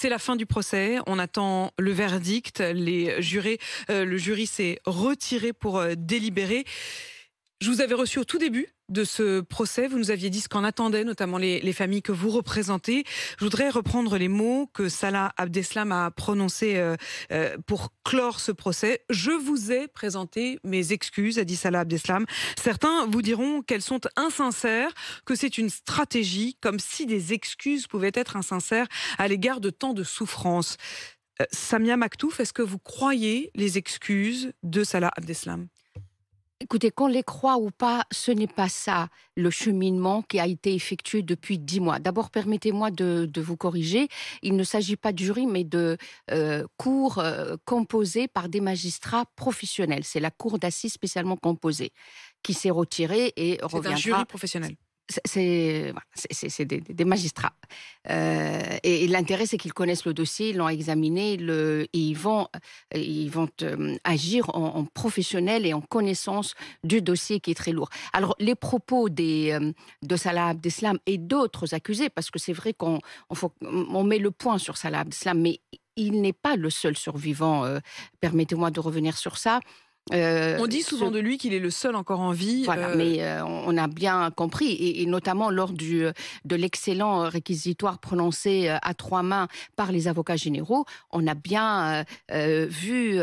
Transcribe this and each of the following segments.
C'est la fin du procès. On attend le verdict. Le jury s'est retiré pour délibérer. Je vous avais reçu au tout début de ce procès. Vous nous aviez dit ce qu'en attendaient notamment les familles que vous représentez. Je voudrais reprendre les mots que Salah Abdeslam a prononcés pour clore ce procès. Je vous ai présenté mes excuses, a dit Salah Abdeslam. Certains vous diront qu'elles sont insincères, que c'est une stratégie, comme si des excuses pouvaient être insincères à l'égard de tant de souffrances. Samia Maktouf, est-ce que vous croyez les excuses de Salah Abdeslam ? Écoutez, qu'on les croit ou pas, ce n'est pas ça le cheminement qui a été effectué depuis 10 mois. D'abord, permettez-moi de vous corriger. Il ne s'agit pas de jury, mais de cours composés par des magistrats professionnels. C'est la cour d'assises spécialement composée qui s'est retirée et reviendra. C'est un jury professionnel. C'est des magistrats. Et l'intérêt, c'est qu'ils connaissent le dossier, ils l'ont examiné, et ils vont agir en professionnel et en connaissance du dossier qui est très lourd. Alors, les propos de Salah Abdeslam et d'autres accusés, parce que c'est vrai qu'on met le point sur Salah Abdeslam, mais il n'est pas le seul survivant. Permettez-moi de revenir sur ça. On dit souvent de lui qu'il est le seul encore en vie. Voilà, mais on a bien compris, et notamment lors de l'excellent réquisitoire prononcé à 3 mains par les avocats généraux, on a bien vu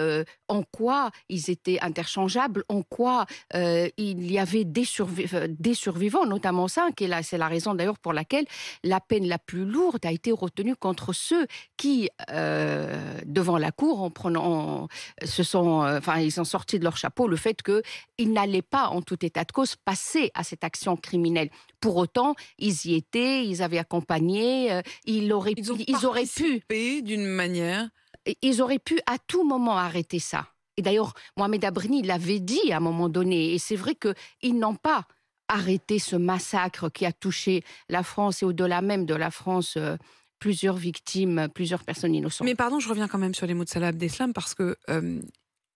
en quoi ils étaient interchangeables, en quoi il y avait des survivants, notamment 5, et là c'est la raison d'ailleurs pour laquelle la peine la plus lourde a été retenue contre ceux qui, devant la cour, ils sont sortis de leur chapeau le fait qu'ils n'allaient pas, en tout état de cause, passer à cette action criminelle. Pour autant, ils y étaient, ils avaient accompagné, ils auraient pu d'une manière. Ils auraient pu à tout moment arrêter ça. Et d'ailleurs, Mohamed Abrini l'avait dit à un moment donné, et c'est vrai qu'ils n'ont pas arrêté ce massacre qui a touché la France et au-delà même de la France. Plusieurs victimes, plusieurs personnes innocentes. Mais pardon, je reviens quand même sur les mots de Salah Abdeslam parce que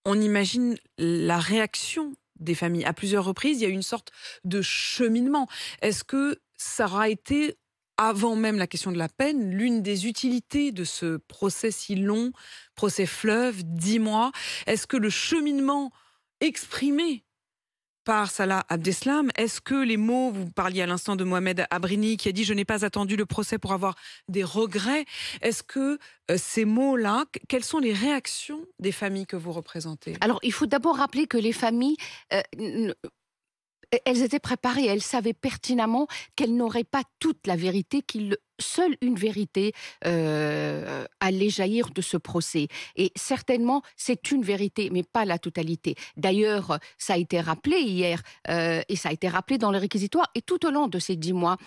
on imagine la réaction des familles. À plusieurs reprises, il y a eu une sorte de cheminement. Est-ce que ça aura été, avant même la question de la peine, l'une des utilités de ce procès si long, procès fleuve, 10 mois? Est-ce que le cheminement exprimé par Salah Abdeslam, est-ce que les mots, vous parliez à l'instant de Mohamed Abrini qui a dit « je n'ai pas attendu le procès pour avoir des regrets », est-ce que ces mots-là, quelles sont les réactions des familles que vous représentez? Alors, il faut d'abord rappeler que les familles, elles étaient préparées, elles savaient pertinemment qu'elles n'auraient pas toute la vérité, seule une vérité allait jaillir de ce procès. Et certainement, c'est une vérité, mais pas la totalité. D'ailleurs, ça a été rappelé hier, et ça a été rappelé dans le réquisitoire, et tout au long de ces 10 mois,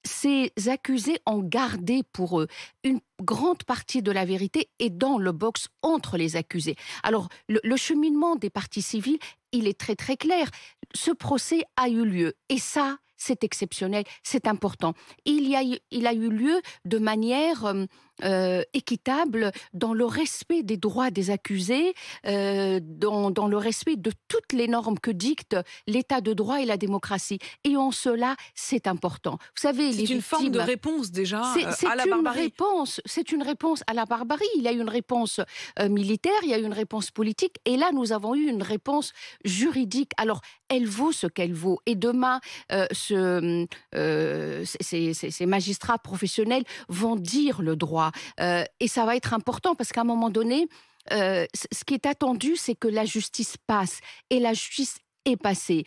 ces accusés ont gardé pour eux une grande partie de la vérité est dans le box entre les accusés. Alors, le cheminement des parties civiles, il est très très clair. Ce procès a eu lieu, et ça, c'est exceptionnel, c'est important. Il a eu lieu de manière équitable, dans le respect des droits des accusés, dans le respect de toutes les normes que dictent l'état de droit et la démocratie. Et en cela, c'est important. Vous savez, c'est une forme de réponse déjà à la barbarie. C'est une réponse à la barbarie. Il y a eu une réponse militaire, il y a eu une réponse politique, et là, nous avons eu une réponse juridique. Alors, elle vaut ce qu'elle vaut. Et demain, ces magistrats professionnels vont dire le droit. Et ça va être important parce qu'à un moment donné, ce qui est attendu, c'est que la justice passe. Et la justice est passée.